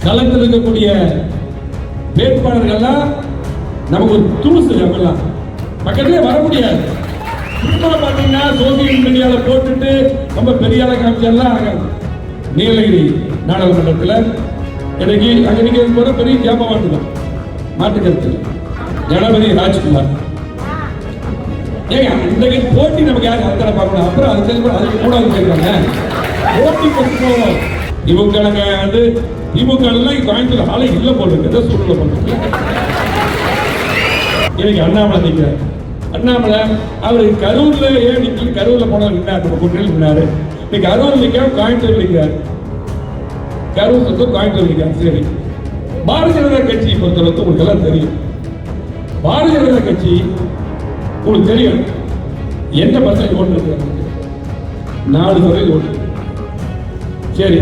களத்தில் இருக்கக்கூடிய வேட்பாளர்கள்லாம் நமக்கு ஒரு தூசு. அவங்கெல்லாம் பக்கத்திலே வர முடியாது. பார்த்தீங்கன்னா சோசியல் மீடியாவில் போட்டுட்டு ரொம்ப பெரிய ஆளை காமிச்செல்லாம் நீலகிரி நாடாளுமன்றத்தில் எனக்கு அங்கே நீங்கள் போகிற பெரிய ஜாபம் தான் மாட்டுக்கருத்து ஜனபதி ராஜ்குமார். ஏங்க இன்றைக்கு போட்டி நமக்கு யாரும் அத்தனை பார்க்கணும். அப்புறம் அதுக்கு மூணாவது கேட்குறாங்க போட்டி கொடுக்கணும். இவங்க வந்து திமுக கோயம்புத்தூர் ஆலை இல்லை போடுறது ஏதோ சூழ்நிலை பண்ணுறது. இன்னைக்கு அண்ணாமலை நிற்கிறார். அண்ணாமலை அவர் கரூர்ல ஏன் நிற்கல? கரூர்ல போனவர் நின்னார், நம்ம கூட்டணியில் நின்னாரு. இன்னைக்கு கரூர் நிற்க கோயம்புத்தூர் நிற்கிறார். கரூர் சொத்து கோயம்புத்தூர் நிற்கிறார். சரி, பாரதிய ஜனதா கட்சி பொறுத்தளவுக்கு உங்களுக்கு எல்லாம் தெரியும். பாரதிய ஜனதா கட்சி உங்களுக்கு தெரியும் என்ன பர்சன்டேஜ் ஓட்டு இருக்கிறாங்க? 4% ஓட்டு. சரி,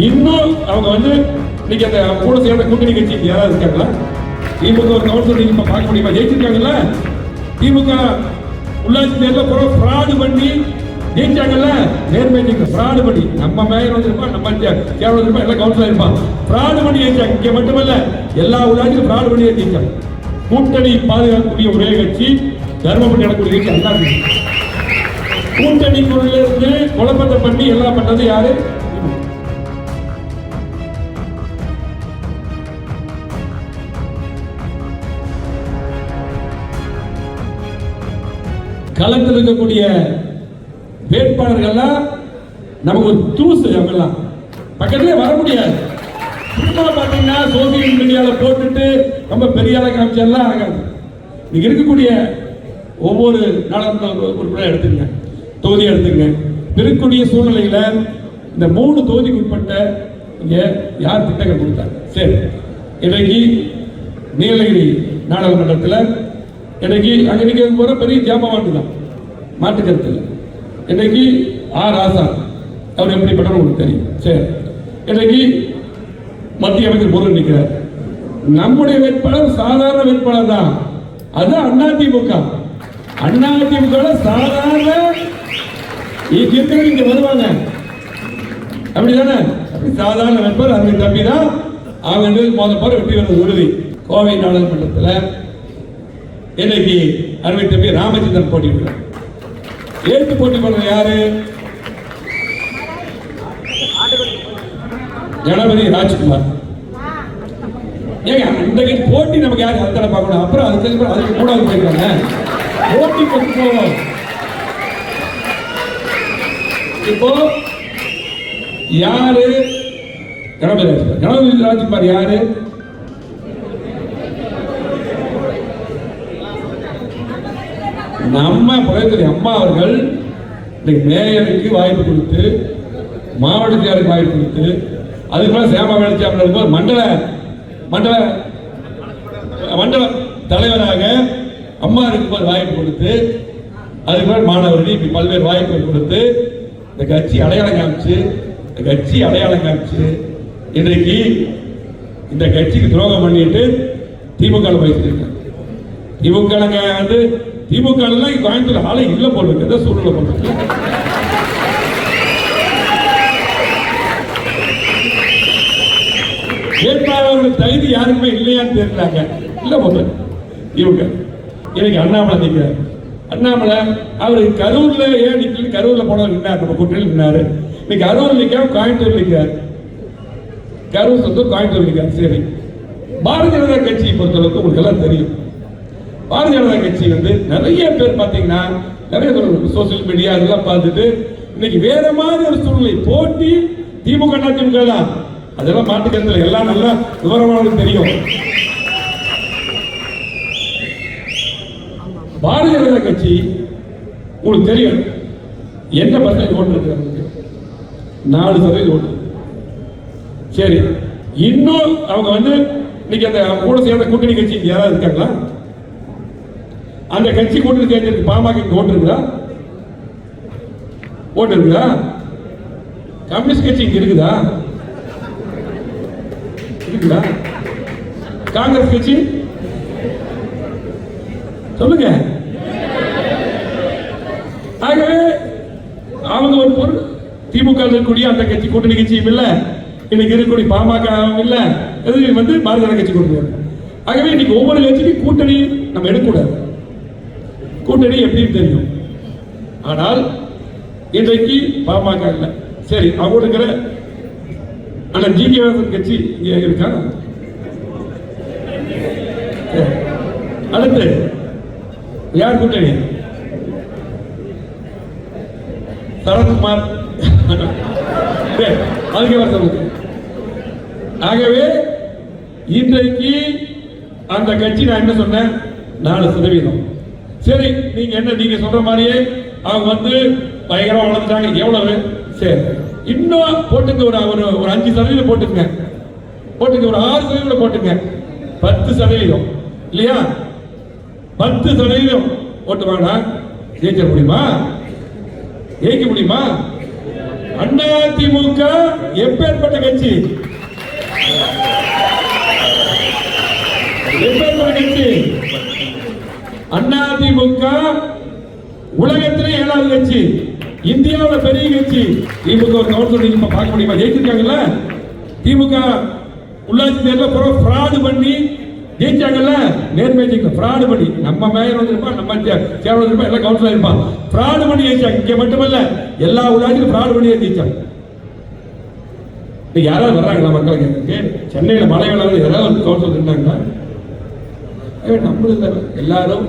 இன்னும் அவங்க வந்து இன்னைக்கு அந்த கூட சேர்ந்த கூட்டணி கட்சி யாராவது இருக்காங்களா? திமுக ஒரு கவுன்சிலர் நீங்க பார்க்க முடியுமா? ஜெயிச்சிருக்காங்கல்ல. திமுக உள்ளாட்சி தேர்தல் ஃப்ராடு பண்ணி ஜெயிச்சாங்கல்ல. நேர்மை ஃப்ராடு பண்ணி நம்ம மேயர் வந்திருப்பான், நம்ம கேவலம் வந்திருப்பான், எல்லாம் கவுன்சிலர் இருப்பான். ஃப்ராடு பண்ணி ஜெயிச்சாங்க. இங்க மட்டுமல்ல, எல்லா உள்ளாட்சியும் ஃப்ராடு பண்ணி ஜெயிச்சாங்க. கூட்டணி பாதுகாக்கக்கூடிய ஒரே கட்சி தர்மபுரி நடக்கூடிய கட்சி அண்ணா. கூட்டணிக்குள்ள இருந்து குழப்பத்தை பண்ணி எல்லாம் பண்ணது யாரு? களத்தில் இருக்கக்கூடிய வேட்பாளர்கள்லாம் நமக்கு ஒரு தூசு. அவங்கெல்லாம் பக்கத்திலே வர முடியாது. பார்த்தீங்கன்னா சோசியல் மீடியாவில் போட்டுட்டு ரொம்ப பெரிய ஆளை காமிச்செல்லாம் இங்க இருக்கக்கூடிய ஒவ்வொரு நாடாளுமன்ற உறுப்பினரை எடுத்துங்க, தொகுதி எடுத்துங்க. இருக்கக்கூடிய சூழ்நிலையில இந்த 3 தொகுதிக்கு உட்பட்ட இங்க யார் திட்டங்கள் கொடுத்தாங்க? சரி, இன்றைக்கு நீலகிரி நாடாளுமன்றத்தில் இன்னைக்கு அங்கே நீங்க போகிற பெரிய ஜாபம் தான் மாட்டுக்கருத்து. இன்னைக்கு ராசா அவர் எப்படிப்பட்டவர் உங்களுக்கு தெரியும். சரி, இன்னைக்கு மத்திய அமைச்சர் முருகன் நிற்கிறார். நம்முடைய வேட்பாளர் சாதாரண வேட்பாளர் தான். அது அதிமுக. அதிமுக சாதாரண இங்க வருவாங்க அப்படிதானே? சாதாரண வேட்பாளர் அருமை தம்பி தான். அவங்க மோத வெற்றி வருவது உறுதி. கோவை நாடாளுமன்றத்தில் இன்னைக்கு அருமை தம்பி ராமச்சந்திரன் போட்டியிடுறார். ஏற்று போட்டி பண்ற யாரு? ஜனபதி ராஜ்குமார். ஏங்க இன்றைக்கு போட்டி நமக்கு யாரும் அத்தனை பார்க்கணும். அப்புறம் அதுக்கு மூணாவது கேட்குறாங்க போட்டி கொடுக்கணும். இப்போ யாரு? ஜனபதி ராஜ்குமார். ஜனபதி ராஜ்குமார் யாரு? நம்ம புரட்சி அம்மா அவர்கள் மேயருக்கு வாய்ப்பு கொடுத்து, மாவட்ட செயலருக்கு வாய்ப்பு கொடுத்து, அதுக்கு மேலே சேமா வேலுச்சாமி மண்டல மண்டல மண்டல தலைவராக அம்மா இருக்கும்போது வாய்ப்பு கொடுத்து, அதுக்கு மேலே மாணவர்கள் இப்படி பல்வேறு வாய்ப்புகள் கொடுத்து இந்த கட்சி அடையாளம் காமிச்சு இன்றைக்கு இந்த கட்சிக்கு துரோகம் பண்ணிட்டு திமுக வகிச்சிருக்காங்க. திமுக வந்து திமுக கோயம்புத்தூர் ஆலை இல்லை போடுறது ஏதோ சூழ்நிலை பண்றது. வேட்பாளர்கள் தகுதி யாருக்குமே இல்லையான்னு தெரியலாங்க. இல்ல போது இவங்க இன்னைக்கு அண்ணாமலை நிற்கிறார். அண்ணாமலை அவர் கரூர்ல ஏன் நிற்கல? கரூர்ல போனவர் நின்னார், நம்ம கூட்டணியில் நின்னாரு. இன்னைக்கு கரூர் நிற்க கோயம்புத்தூர் நிற்கிறார். கரூர் சொத்து கோயம்புத்தூர் நிற்கிறார். சரி, பாரதிய ஜனதா கட்சி பொறுத்தளவுக்கு உங்களுக்கு எல்லாம் தெரியும். பாரதிய ஜனதா கட்சி வந்து நிறைய பேர் பார்த்தீங்கன்னா நிறைய சோசியல் மீடியா அதெல்லாம் பார்த்துட்டு இன்னைக்கு வேற மாதிரி ஒரு சூழ்நிலை. போட்டி திமுக அதிமுக தான். அதெல்லாம் மாட்டுக்கருத்துல எல்லாம் நல்லா விவரமாக தெரியும். பாரதிய ஜனதா கட்சி உங்களுக்கு தெரியும் என்ன பர்சன்டேஜ் ஓட்டு இருக்கிறாங்க? 4% ஓட்டு. சரி, இன்னும் அவங்க வந்து இன்னைக்கு அந்த கூட சேர்ந்த கூட்டணி கட்சி யாராவது இருக்காங்களா? அந்த கட்சி கூட்டணி சேர்ந்து பாமக ஓட்டு இருக்குதா? ஓட்டு இருக்குதா? கம்யூனிஸ்ட் கட்சி இங்க இருக்குதா? இருக்குதா? காங்கிரஸ் கட்சி சொல்லுங்க. ஆகவே அவங்க ஒரு பொருள் திமுக இருக்கக்கூடிய அந்த கட்சி கூட்டணி கட்சியும் இல்ல, இன்னைக்கு இருக்கக்கூடிய பாமக இல்ல இது வந்து பாரதிய ஜனதா கட்சி கொண்டு வரும். ஆகவே இன்னைக்கு ஒவ்வொரு கட்சிக்கும் கூட்டணி நம்ம எடுக்கக்கூடாது. கூட்டணி எப்படின்னு தெரியும். ஆனால் இன்றைக்கு பாமக இல்ல, சரி அவங்க இருக்கிற ஆனா ஜி.கே. வாசன் கட்சி இங்க இருக்கா? அடுத்து யார் கூட்டணி? சரத்குமார் அதுக்கு வர. ஆகவே இன்றைக்கு அந்த கட்சி நான் என்ன சொன்னேன் 4%. சரி நீங்க என்ன நீங்க சொல்ற மாதிரியே அவங்க வந்து பயங்கரமா வளர்ந்துட்டாங்க. எவ்வளவு? சரி இன்னும் போட்டுங்க, ஒரு 5% போட்டுங்க, ஒரு 6% போட்டுங்க, 10% இல்லையா? 10% ஓட்டு வாங்க. ஜெயிக்க முடியுமா? ஜெயிக்க முடியுமா? அதிமுக எப்பேற்பட்ட கட்சி, எப்பேற்பட்ட கட்சி? அதிமுக உலகத்திலே 7வது கட்சி, இந்தியாவில் பெரிய கட்சி. திமுக ஒரு கவுன்சிலர் நீங்க பார்க்க முடியுமா? ஜெயிச்சிருக்காங்கல்ல. திமுக உள்ளாட்சி தேர்தலில் ஃப்ராடு பண்ணி ஜெயிச்சாங்கல்ல. நேர்மை ஜெயிக்கல, ஃப்ராடு பண்ணி. நம்ம மேயர் வந்திருப்பான், நம்ம சேவல் இருப்பான், எல்லாம் கவுன்சிலர் இருப்பான். ஃப்ராடு பண்ணி ஜெயிச்சாங்க. இங்க மட்டுமல்ல எல்லா உள்ளாட்சியும் ஃப்ராடு பண்ணி ஜெயிச்சாங்க. யாராவது வர்றாங்களா மக்களுக்கு? சென்னையில மழை வெள்ளம் யாராவது கவுன்சிலர் இருந்தாங்களா? நம்மள எல்லாரும்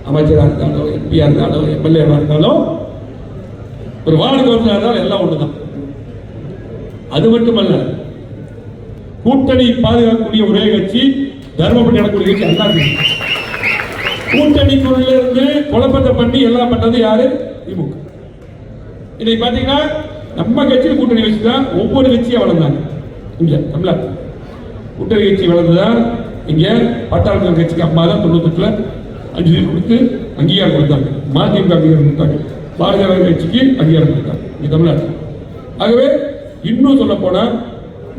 அமைச்சராக இருந்தாலும், எம்பியா இருந்தாலும், எம்எல்ஏவா இருந்தாலும், ஒரு வார்டு கவுன்சிலர் இருந்தாலும் எல்லாம் ஒண்ணுதான். அது மட்டுமல்ல, கூட்டணி பாதுகாக்கக்கூடிய ஒரே கட்சி தர்மபுரி நடக்கூடிய கட்சி அதிமுக. கூட்டணிக்குள்ள இருந்து குழப்பத்தை பண்ணி எல்லாம் பண்றது யாரு? திமுக. இன்னைக்கு பாத்தீங்கன்னா நம்ம கட்சியில் கூட்டணி வச்சுதான் ஒவ்வொரு கட்சியா வளர்ந்தாங்க. இங்க தமிழ்நாடு கூட்டணி கட்சி வளர்ந்துதான். இங்க பட்டாளர்கள் கட்சிக்கு அம்மா தான் 98ல 5 கொடுத்து அங்கீகாரம் கொடுத்தாங்க. மதிமுக அங்கீகாரம் கொடுத்தாங்க. பாரதிய ஜனதா கட்சிக்கு அங்கீகாரம் கொடுத்தாங்க இங்க தமிழ்நாடு. ஆகவே இன்னும் சொல்ல போனா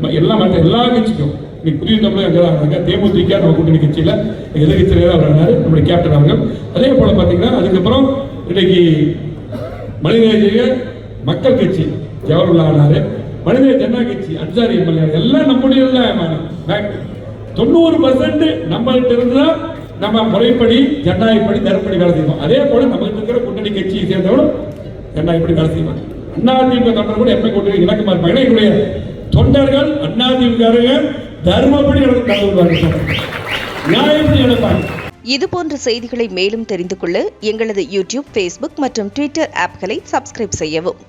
மற்ற எல்லா கட்சிக்கும் இன்னைக்கு புதிய தமிழக அங்கே தேமுதிக நம்ம கூட்டணி கட்சியில எதிர்கட்சியில வர்றாரு நம்முடைய கேப்டன் அவர்கள். அதே போல பாத்தீங்கன்னா அதுக்கப்புறம் இன்னைக்கு மனிதநேய மக்கள் கட்சி ஜவஹர்லால் ஆனாரு. மனிதநேய ஜனதா கட்சி அன்சாரி எம்எல்ஏ எல்லாம் நம்முடைய 90% நம்மகிட்ட இருந்துதான் நம்ம முறைப்படி ஜனநாயகப்படி தரப்படி வேலை செய்வோம். அதே போல நம்ம இருக்கிற கூட்டணி கட்சியை சேர்ந்தவரும் ஜனநாயகப்படி வேலை செய்வாங்க. அதிமுக தொண்டர் கூட எப்ப கூட்டணி இலக்கமா இருப்பாங்க. எங்களுடைய தொண்டர்கள் அதிமுக தர்மப்படி நடந்து நியாயப்படி நடப்பாங்க. இதுபோன்ற செய்திகளை மேலும் தெரிந்து கொள்ள எங்களது யூடியூப், ஃபேஸ்புக் மற்றும் ட்விட்டர் ஆப்களை சப்ஸ்கிரைப் செய்யவும்.